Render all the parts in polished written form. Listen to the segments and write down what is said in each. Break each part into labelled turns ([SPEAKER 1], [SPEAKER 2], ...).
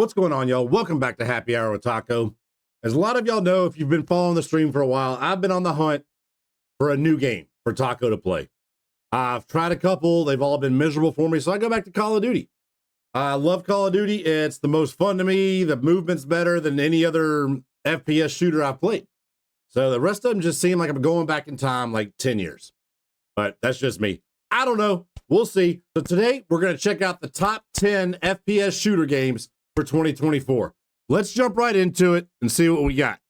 [SPEAKER 1] What's going on, y'all? Welcome back to Happy Hour with Taco. As a lot of y'all know, if you've been following the stream for a while, I've been on the hunt for a new game for Taco to play. I've tried a couple. They've all been miserable for me, so I go back to Call of Duty. I love Call of Duty. It's the most fun to me. The movement's better than any other FPS shooter I've played. So the rest of them just seem like I'm going back in time like 10 years. But that's just me. I don't know. We'll see. So today, we're going to check out the top 10 FPS shooter games for 2024. Let's jump right into it and see what we got.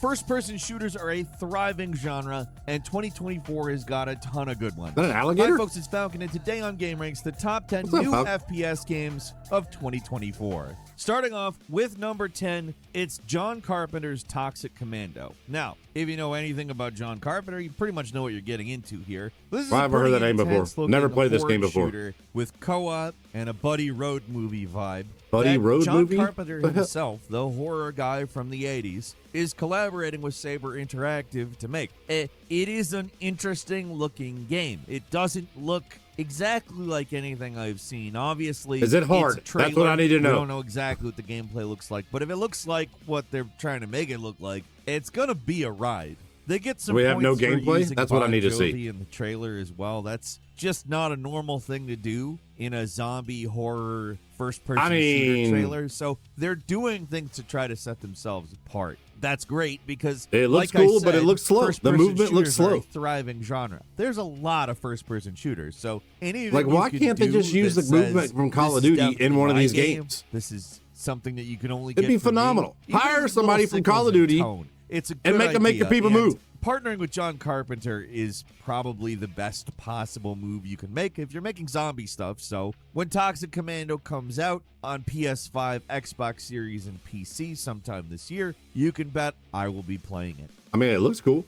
[SPEAKER 2] First-person shooters are a thriving genre, and 2024 has got a ton of good ones.
[SPEAKER 1] Is that an alligator?
[SPEAKER 2] Hi, folks, it's Falcon, and today on Game Ranks, the top 10
[SPEAKER 1] What's up,
[SPEAKER 2] new
[SPEAKER 1] Falcon?
[SPEAKER 2] FPS games of 2024. Starting off with number 10, it's John Carpenter's Toxic Commando. Now, if you know anything about John Carpenter, you pretty much know what you're getting into here. This is
[SPEAKER 1] Well, I haven't heard that name before.
[SPEAKER 2] intense-looking
[SPEAKER 1] Never played this
[SPEAKER 2] horde
[SPEAKER 1] game before.
[SPEAKER 2] shooter with co-op and a buddy road movie vibe.
[SPEAKER 1] Buddy
[SPEAKER 2] that
[SPEAKER 1] road
[SPEAKER 2] John
[SPEAKER 1] movie?
[SPEAKER 2] Carpenter himself, the horror guy from the 80s, is collaborating with Saber Interactive to make. It is an interesting looking game. It doesn't look exactly like anything I've seen. Obviously,
[SPEAKER 1] Is it hard?
[SPEAKER 2] it's a trailer.
[SPEAKER 1] That's what I need to know.
[SPEAKER 2] We don't know exactly what the gameplay looks like, but if it looks like what they're trying to make it look like, it's gonna be a ride. They get some.
[SPEAKER 1] We have no
[SPEAKER 2] points for
[SPEAKER 1] gameplay?
[SPEAKER 2] using
[SPEAKER 1] That's what I
[SPEAKER 2] Bon
[SPEAKER 1] need to see.
[SPEAKER 2] Jovi in the trailer as well. That's just not a normal thing to do in a zombie horror first-person shooter trailer. So they're doing things to try to set themselves apart. That's great because
[SPEAKER 1] It looks
[SPEAKER 2] like I
[SPEAKER 1] cool, but it
[SPEAKER 2] said,
[SPEAKER 1] looks slow. The
[SPEAKER 2] first-person
[SPEAKER 1] movement looks
[SPEAKER 2] shooters are a
[SPEAKER 1] slow.
[SPEAKER 2] thriving genre. There's a lot of first-person shooters. So anything
[SPEAKER 1] Like, why
[SPEAKER 2] you
[SPEAKER 1] can't they
[SPEAKER 2] do
[SPEAKER 1] just use
[SPEAKER 2] that
[SPEAKER 1] the movement
[SPEAKER 2] says,
[SPEAKER 1] from Call of
[SPEAKER 2] "This is
[SPEAKER 1] Duty in
[SPEAKER 2] definitely
[SPEAKER 1] one of
[SPEAKER 2] my
[SPEAKER 1] these
[SPEAKER 2] game.
[SPEAKER 1] games?
[SPEAKER 2] This is something that you can only
[SPEAKER 1] It'd
[SPEAKER 2] get
[SPEAKER 1] be
[SPEAKER 2] from me."
[SPEAKER 1] phenomenal.
[SPEAKER 2] Even
[SPEAKER 1] Hire
[SPEAKER 2] little
[SPEAKER 1] somebody from Call of
[SPEAKER 2] signals and
[SPEAKER 1] Duty
[SPEAKER 2] tone. It's a
[SPEAKER 1] and
[SPEAKER 2] good
[SPEAKER 1] make the
[SPEAKER 2] idea,
[SPEAKER 1] people
[SPEAKER 2] and
[SPEAKER 1] move.
[SPEAKER 2] Partnering with John Carpenter is probably the best possible move you can make if you're making zombie stuff. So when Toxic Commando comes out on PS5, Xbox Series, and PC sometime this year, you can bet I will be playing it.
[SPEAKER 1] I mean, it looks cool.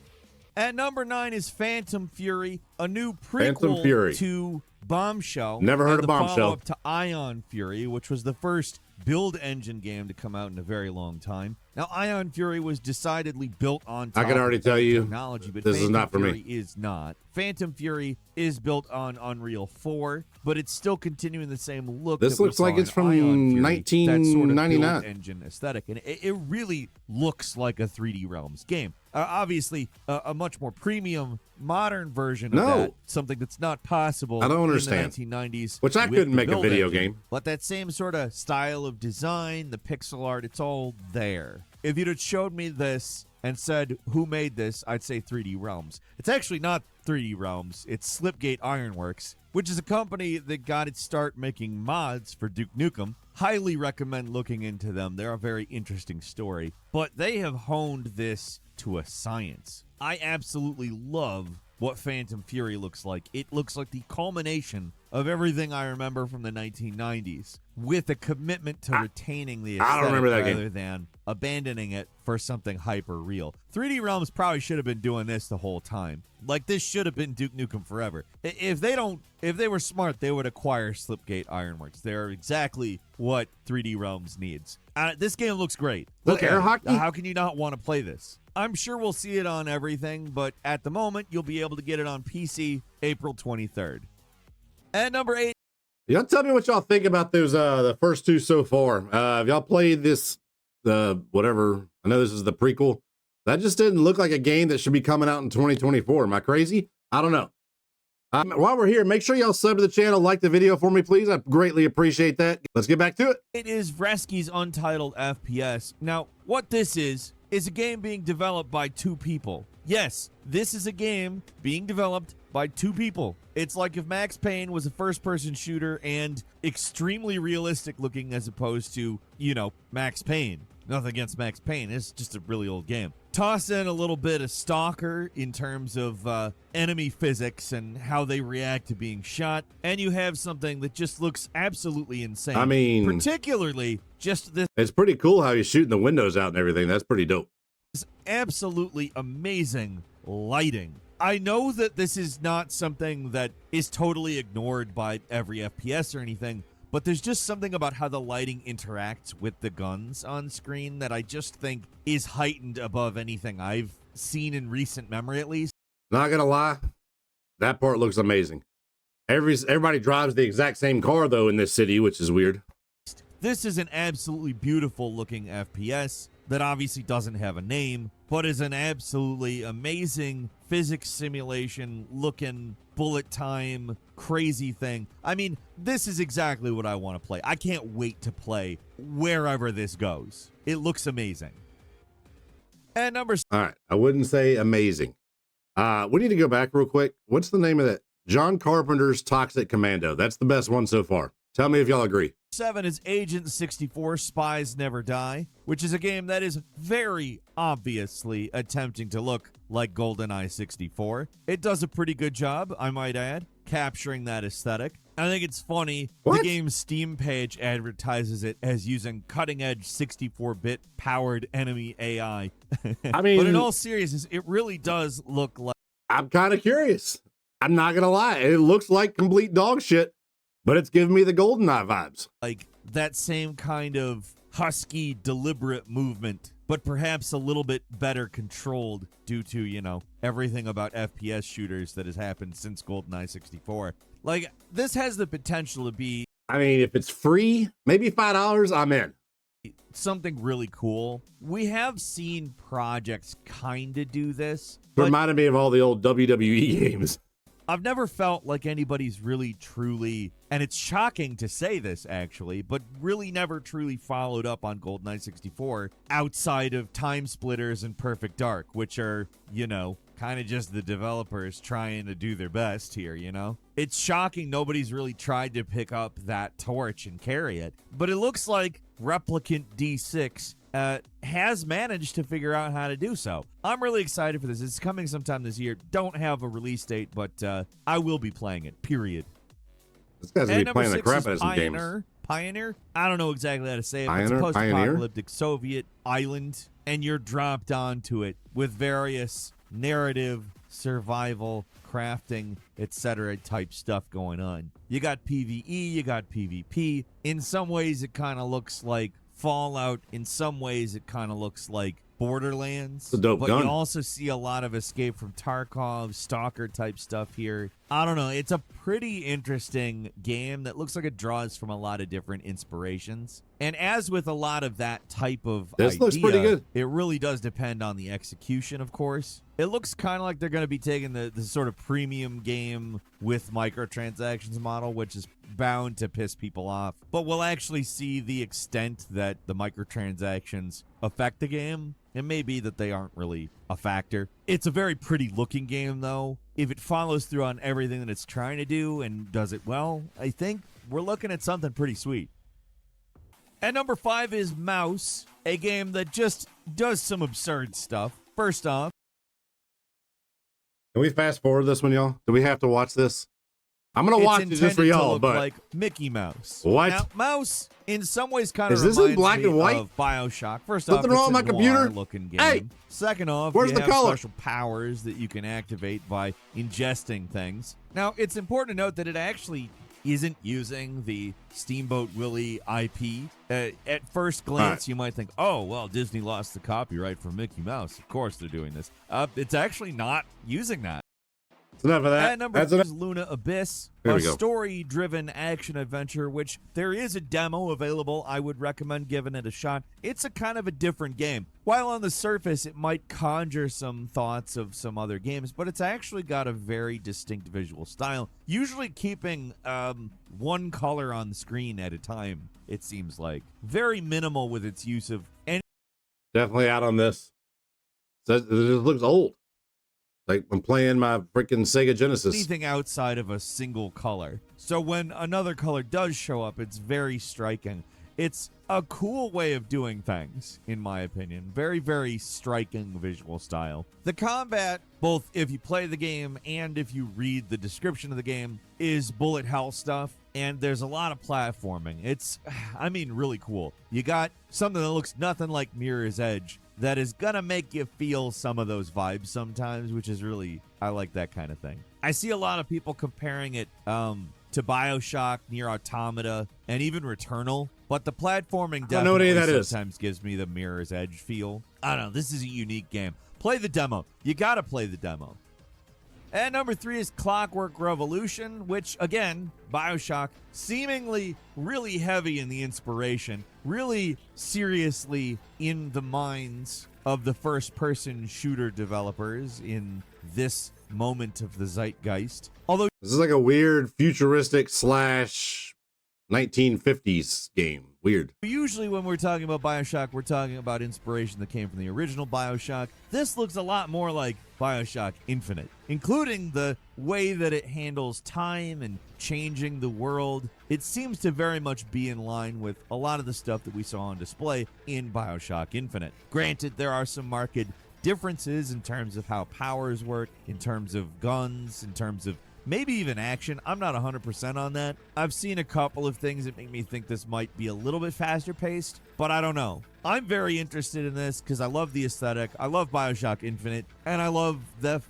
[SPEAKER 2] At number 9 is Phantom Fury, a new
[SPEAKER 1] Phantom
[SPEAKER 2] prequel
[SPEAKER 1] Fury.
[SPEAKER 2] to Bombshell.
[SPEAKER 1] Never heard
[SPEAKER 2] and
[SPEAKER 1] of
[SPEAKER 2] the
[SPEAKER 1] Bombshell.
[SPEAKER 2] follow-up to Ion Fury, which was the first build engine game to come out in a very long time. Now, Ion Fury was decidedly built on top
[SPEAKER 1] I can already
[SPEAKER 2] of
[SPEAKER 1] tell
[SPEAKER 2] old
[SPEAKER 1] you,
[SPEAKER 2] technology, but
[SPEAKER 1] this is
[SPEAKER 2] Phantom
[SPEAKER 1] not for me.
[SPEAKER 2] Fury is not. Phantom Fury is built on Unreal 4, but it's still continuing the same look.
[SPEAKER 1] This
[SPEAKER 2] that we
[SPEAKER 1] looks like
[SPEAKER 2] saw
[SPEAKER 1] it's
[SPEAKER 2] in
[SPEAKER 1] from
[SPEAKER 2] Ion Fury, that sort of build
[SPEAKER 1] 1999.
[SPEAKER 2] engine aesthetic, and it really looks like a 3D Realms game. Obviously, a much more premium, modern version of
[SPEAKER 1] No.
[SPEAKER 2] that, something that's not possible
[SPEAKER 1] I don't understand.
[SPEAKER 2] in the 1990s.
[SPEAKER 1] Which I
[SPEAKER 2] with
[SPEAKER 1] couldn't
[SPEAKER 2] the
[SPEAKER 1] make a
[SPEAKER 2] build
[SPEAKER 1] video
[SPEAKER 2] engine.
[SPEAKER 1] game.
[SPEAKER 2] But that same sort of style of design, the pixel art, it's all there. If you'd have showed me this and said, who made this, I'd say 3D Realms. It's actually not 3D Realms. It's Slipgate Ironworks, which is a company that got its start making mods for Duke Nukem. Highly recommend looking into them. They're a very interesting story. But they have honed this to a science. I absolutely love what Phantom Fury looks like. It looks like the culmination of everything I remember from the 1990s, with a commitment to retaining the
[SPEAKER 1] I
[SPEAKER 2] aesthetic
[SPEAKER 1] don't remember that game.
[SPEAKER 2] rather than abandoning it for something hyper real. 3D Realms probably should have been doing this the whole time. Like, this should have been Duke Nukem Forever. If they were smart, they would acquire Slipgate Ironworks. They're exactly what 3D Realms needs. This game looks great.
[SPEAKER 1] Look,
[SPEAKER 2] Look at
[SPEAKER 1] air
[SPEAKER 2] it.
[SPEAKER 1] hockey?
[SPEAKER 2] How can you not want to play this? I'm sure we'll see it on everything, but at the moment, you'll be able to get it on PC April 23rd. At number 8,
[SPEAKER 1] Y'all tell me what y'all think about those the first two so far. Have y'all played this whatever? I know this is the prequel. That just didn't look like a game that should be coming out in 2024. Am I crazy? I don't know. While we're here, make sure y'all sub to the channel, like the video for me, please. I greatly appreciate that. Let's get back to it.
[SPEAKER 2] it is Vys Untitled FPS. Now, what this is a game being developed by two people. Yes, this is a game being developed by two people. It's like if Max Payne was a first-person shooter and extremely realistic looking as opposed to, Max Payne. Nothing against Max Payne. It's just a really old game. Toss in a little bit of Stalker in terms of enemy physics and how they react to being shot, and you have something that just looks absolutely insane.
[SPEAKER 1] I mean,
[SPEAKER 2] particularly just this
[SPEAKER 1] it's pretty cool how he's shooting the windows out and everything. That's pretty dope.
[SPEAKER 2] absolutely amazing lighting. I know that this is not something that is totally ignored by every FPS or anything, but there's just something about how the lighting interacts with the guns on screen that I just think is heightened above anything I've seen in recent memory, at least.
[SPEAKER 1] Not gonna lie, that part looks amazing. Everybody drives the exact same car though in this city, which is weird.
[SPEAKER 2] This is an absolutely beautiful looking FPS that obviously doesn't have a name, but is an absolutely amazing physics simulation looking bullet time crazy thing. I mean, this is exactly what I want to play. I can't wait to play wherever this goes. It looks amazing. And number
[SPEAKER 1] All right, I wouldn't say amazing. We need to go back real quick. What's the name of that? John Carpenter's Toxic Commando. That's the best one so far. Tell me if y'all agree.
[SPEAKER 2] 7 is Agent 64 Spies Never Die, which is a game that is very obviously attempting to look like GoldenEye 64. It does a pretty good job, I might add, capturing that aesthetic. I think it's funny.
[SPEAKER 1] What?
[SPEAKER 2] The game's Steam page advertises it as using cutting-edge 64-bit powered enemy AI.
[SPEAKER 1] I mean,
[SPEAKER 2] but in all seriousness, it really does look like...
[SPEAKER 1] I'm kind of curious. I'm not going to lie. It looks like complete dog shit, but it's giving me the GoldenEye vibes.
[SPEAKER 2] Like that same kind of husky, deliberate movement, but perhaps a little bit better controlled due to, you know, everything about FPS shooters that has happened since GoldenEye 64. Like, this has the potential to be...
[SPEAKER 1] I mean, if it's free, maybe $5, I'm in.
[SPEAKER 2] Something really cool. We have seen projects kind of do this. But
[SPEAKER 1] Reminded me of all the old WWE games.
[SPEAKER 2] I've never felt like anybody's really truly, and it's shocking to say this actually, but really never truly followed up on GoldenEye 64 outside of Time Splitters and Perfect Dark, which are, you know, kind of just the developers trying to do their best here, you know? It's shocking nobody's really tried to pick up that torch and carry it, but it looks like Replicant D6 has managed to figure out how to do so. I'm really excited for this. It's coming sometime this year. Don't have a release date, but I will be playing it, period.
[SPEAKER 1] This guy's going to be playing the crap out of some
[SPEAKER 2] Pioneer.
[SPEAKER 1] games.
[SPEAKER 2] Pioneer? I don't know exactly how to say it, but
[SPEAKER 1] Pioneer?
[SPEAKER 2] it's a post-apocalyptic Soviet island, and you're dropped onto it with various narrative, survival, crafting, etc. type stuff going on. You got PvE, you got PvP. In some ways, it kind of looks like Fallout. In some ways, it kind of looks like Borderlands.
[SPEAKER 1] It's a dope
[SPEAKER 2] but
[SPEAKER 1] gun.
[SPEAKER 2] You also see a lot of Escape from Tarkov, Stalker type stuff here. I don't know. It's a pretty interesting game that looks like it draws from a lot of different inspirations. And as with a lot of that type of
[SPEAKER 1] This looks pretty good.
[SPEAKER 2] It really does depend on the execution, of course. It looks kind of like they're going to be taking the sort of premium game with microtransactions model, which is bound to piss people off. But we'll actually see the extent that the microtransactions affect the game. It may be that they aren't really a factor. It's a very pretty looking game, though. If it follows through on everything that it's trying to do and does it well, I think we're looking at something pretty sweet. And number 5 is Mouse, a game that just does some absurd stuff. First off,
[SPEAKER 1] Can we fast forward this one, y'all? Do we have to watch this? I'm going to
[SPEAKER 2] it's
[SPEAKER 1] watch it just for
[SPEAKER 2] intended to
[SPEAKER 1] y'all,
[SPEAKER 2] look
[SPEAKER 1] but...
[SPEAKER 2] like Mickey Mouse.
[SPEAKER 1] What?
[SPEAKER 2] Now, Mouse, in some ways, kind of
[SPEAKER 1] Is this in
[SPEAKER 2] reminds
[SPEAKER 1] black
[SPEAKER 2] me
[SPEAKER 1] and white?
[SPEAKER 2] of BioShock. First
[SPEAKER 1] Something
[SPEAKER 2] off,
[SPEAKER 1] wrong
[SPEAKER 2] it's
[SPEAKER 1] with
[SPEAKER 2] a
[SPEAKER 1] my computer?
[SPEAKER 2] noir-looking game.
[SPEAKER 1] Hey!
[SPEAKER 2] Second off,
[SPEAKER 1] Where's
[SPEAKER 2] you
[SPEAKER 1] the
[SPEAKER 2] have
[SPEAKER 1] color?
[SPEAKER 2] special powers that you can activate by ingesting things. Now, it's important to note that it actually isn't using the Steamboat Willie IP. At first glance, you might think, oh, well, Disney lost the copyright for Mickey Mouse. Of course they're doing this. It's actually not using that.
[SPEAKER 1] It's enough of that.
[SPEAKER 2] At number 2 is Luna Abyss,
[SPEAKER 1] Here
[SPEAKER 2] a
[SPEAKER 1] we go.
[SPEAKER 2] story-driven action-adventure, which there is a demo available. I would recommend giving it a shot. It's a kind of a different game. While on the surface, it might conjure some thoughts of some other games, but it's actually got a very distinct visual style, usually keeping one color on the screen at a time, it seems like. Very minimal with its use of any...
[SPEAKER 1] Definitely out on this. It just looks old. Like I'm playing my freaking Sega Genesis.
[SPEAKER 2] anything outside of a single color. So when another color does show up, it's very striking. It's a cool way of doing things, in my opinion. Very, very striking visual style. The combat, both if you play the game and if you read the description of the game, is bullet hell stuff. And there's a lot of platforming. It's, I mean, really cool. You got something that looks nothing like Mirror's Edge that is gonna make you feel some of those vibes sometimes, which is really, I like that kind of thing. I see a lot of people comparing it to BioShock, Nier Automata, and even Returnal, but the platforming
[SPEAKER 1] don't know what any of that
[SPEAKER 2] definitely
[SPEAKER 1] is.
[SPEAKER 2] sometimes gives me the Mirror's Edge feel. I don't know, this is a unique game. Play the demo. You gotta play the demo. And number 3 is Clockwork Revolution, which, again, BioShock, seemingly really heavy in the inspiration, really seriously in the minds of the first-person shooter developers in this moment of the zeitgeist. Although
[SPEAKER 1] this is like a weird futuristic slash 1950s game. Weird.
[SPEAKER 2] usually when we're talking about BioShock, we're talking about inspiration that came from the original BioShock. This looks a lot more like BioShock Infinite, including the way that it handles time and changing the world. It seems to very much be in line with a lot of the stuff that we saw on display in BioShock Infinite. Granted, there are some marked differences in terms of how powers work, in terms of guns, in terms of maybe even action. I'm not 100% on that. I've seen a couple of things that make me think this might be a little bit faster paced, but I don't know. I'm very interested in this because I love the aesthetic. I love BioShock Infinite, and I love the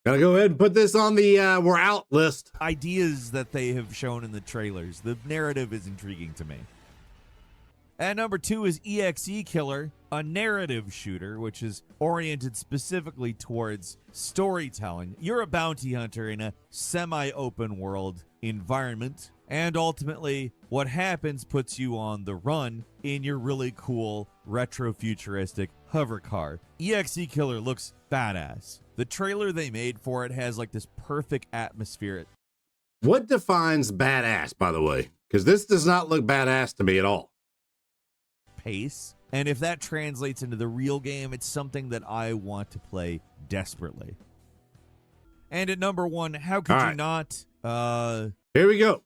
[SPEAKER 1] Gotta go ahead and put this on the we're out list.
[SPEAKER 2] ideas that they have shown in the trailers. The narrative is intriguing to me. And number 2 is Exe Killer, a narrative shooter, which is oriented specifically towards storytelling. You're a bounty hunter in a semi-open world environment, and ultimately what happens puts you on the run in your really cool retro-futuristic hover car. Exe Killer looks badass. The trailer they made for it has like this perfect atmosphere.
[SPEAKER 1] What defines badass, by the way? Because this does not look badass to me at all.
[SPEAKER 2] Pace, and if that translates into the real game, it's something that I want to play desperately. And at number 1, how could you not?
[SPEAKER 1] Here we go.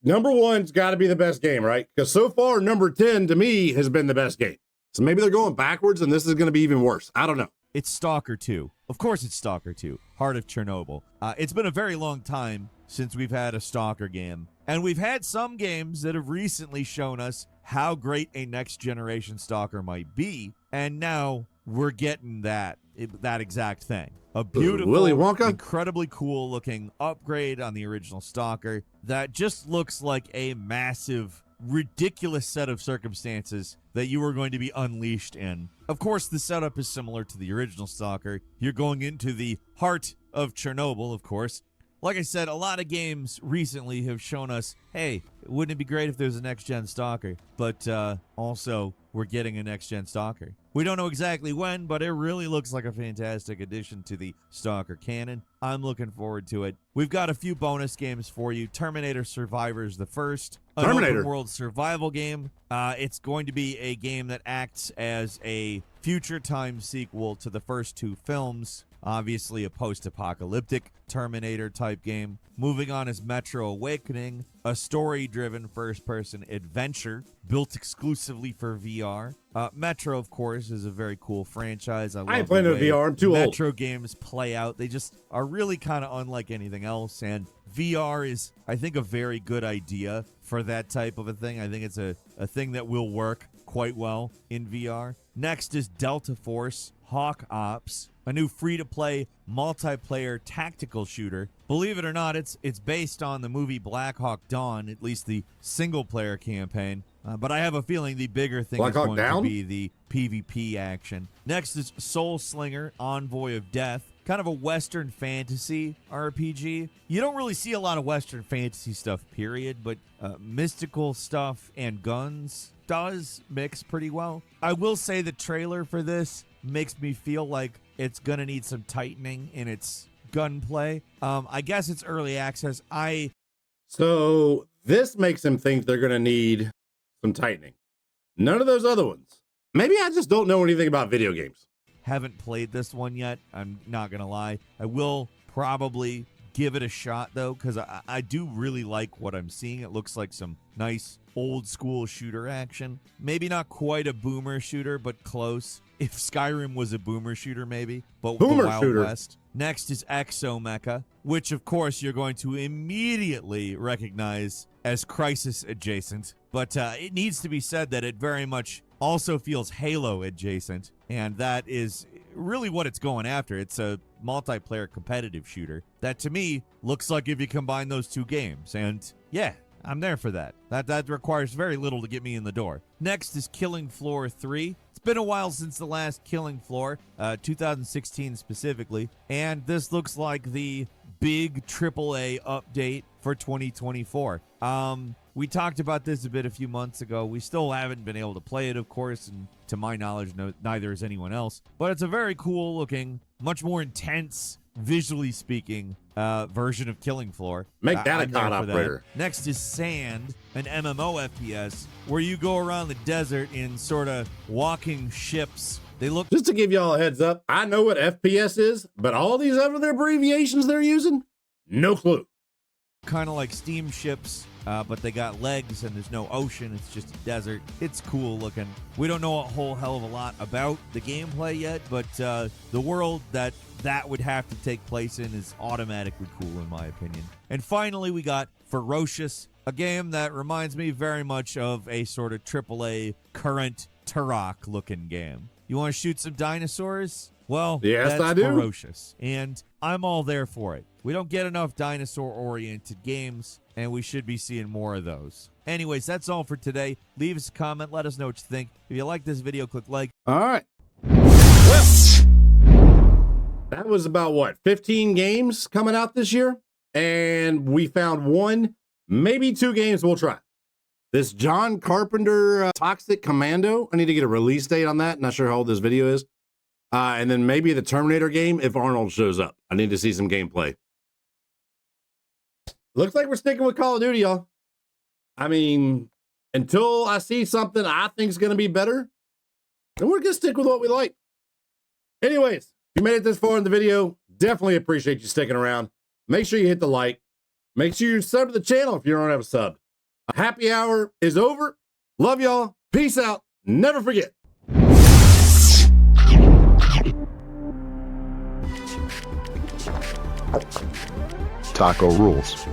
[SPEAKER 1] Number 1's got to be the best game, right? Because so far, number 10 to me has been the best game. So maybe they're going backwards, and this is going to be even worse. I don't know.
[SPEAKER 2] It's Stalker 2. Of course it's Stalker 2, Heart of Chernobyl. It's been a very long time since we've had a Stalker game. And we've had some games that have recently shown us how great a next-generation Stalker might be. And now we're getting that exact thing. A beautiful,
[SPEAKER 1] Willy Wonka?
[SPEAKER 2] incredibly cool-looking upgrade on the original Stalker that just looks like a massive, ridiculous set of circumstances that you are going to be unleashed in. Of course, the setup is similar to the original Stalker. You're going into the heart of Chernobyl, of course. Like I said, a lot of games recently have shown us, hey, wouldn't it be great if there was a next-gen Stalker? But also, we're getting a next-gen Stalker. We don't know exactly when, but it really looks like a fantastic addition to the Stalker canon. I'm looking forward to it. We've got a few bonus games for you. Terminator Survivors the first. An open-world survival game. It's going to be a game that acts as a future time sequel to the first 2 films. Obviously a post-apocalyptic Terminator-type game. Moving on is Metro Awakening, a story-driven first-person adventure built exclusively for VR. Metro, of course, is a very cool franchise. I
[SPEAKER 1] ain't playing no VR. I'm too old.
[SPEAKER 2] Metro games play out. They just are really kind of unlike anything else, and VR is, I think, a very good idea for that type of a thing. I think it's a thing that will work quite well in VR. Next is Delta Force Hawk Ops, a new free-to-play multiplayer tactical shooter. Believe it or not, it's based on the movie Black Hawk Down, at least the single-player campaign. But I have a feeling the bigger thing is going to be the PvP action. Next is Soul Slinger, Envoy of Death. Kind of a Western fantasy RPG. You don't really see a lot of Western fantasy stuff, period, but mystical stuff and guns does mix pretty well. I will say the trailer for this makes me feel like it's going to need some tightening in its gunplay. I guess it's early access.
[SPEAKER 1] So this makes them think they're going to need some tightening. None of those other ones. Maybe I just don't know anything about video games.
[SPEAKER 2] Haven't played this one yet. I'm not going to lie. I will probably give it a shot, though, because I do really like what I'm seeing. It looks like some nice old school shooter action. Maybe not quite a boomer shooter, but close. If Skyrim was a boomer shooter, maybe. But
[SPEAKER 1] boomer
[SPEAKER 2] the Wild
[SPEAKER 1] shooter.
[SPEAKER 2] West. Next is Exomecha, which, of course, you're going to immediately recognize as Crisis adjacent. But it needs to be said that it very much also feels Halo adjacent, and that is really what it's going after. It's a multiplayer competitive shooter that, to me, looks like if you combine those 2 games. And yeah, I'm there for that. That requires very little to get me in the door. Next is Killing Floor 3. It's been a while since the last Killing Floor, 2016 specifically, and this looks like the big AAA update for 2024. We talked about this a bit a few months ago. We still haven't been able to play it, of course, and to my knowledge, neither is anyone else. But it's a very cool looking, much more intense, visually speaking, version of Killing Floor.
[SPEAKER 1] Make that a COD operator.
[SPEAKER 2] Next is Sand, an MMO FPS, where you go around the desert in sort of walking ships. They look...
[SPEAKER 1] Just to give y'all a heads up, I know what FPS is, but all these other abbreviations they're using, no clue.
[SPEAKER 2] Kind of like steamships, but they got legs and there's no ocean. It's just a desert. It's cool looking. We don't know a whole hell of a lot about the gameplay yet, but the world that would have to take place in is automatically cool in my opinion. And finally, we got Ferocious, a game that reminds me very much of a sort of AAA current Turok looking game. You want to shoot some dinosaurs? Well,
[SPEAKER 1] yes,
[SPEAKER 2] that's
[SPEAKER 1] I do.
[SPEAKER 2] Ferocious, and I'm all there for it. We don't get enough dinosaur-oriented games, and we should be seeing more of those. Anyways, that's all for today. Leave us a comment. Let us know what you think. If you like this video, click like.
[SPEAKER 1] All right. Well, that was about, what, 15 games coming out this year? And we found one, maybe two games we'll try. This John Carpenter Toxic Commando. I need to get a release date on that. Not sure how old this video is. And then maybe the Terminator game if Arnold shows up. I need to see some gameplay. Looks like we're sticking with Call of Duty, y'all. I mean, until I see something I think is going to be better, then we're going to stick with what we like. Anyways, if you made it this far in the video, definitely appreciate you sticking around. Make sure you hit the like. Make sure you sub to the channel if you don't have a sub. Happy hour is over. Love y'all. Peace out. Never forget.
[SPEAKER 3] Taco rules.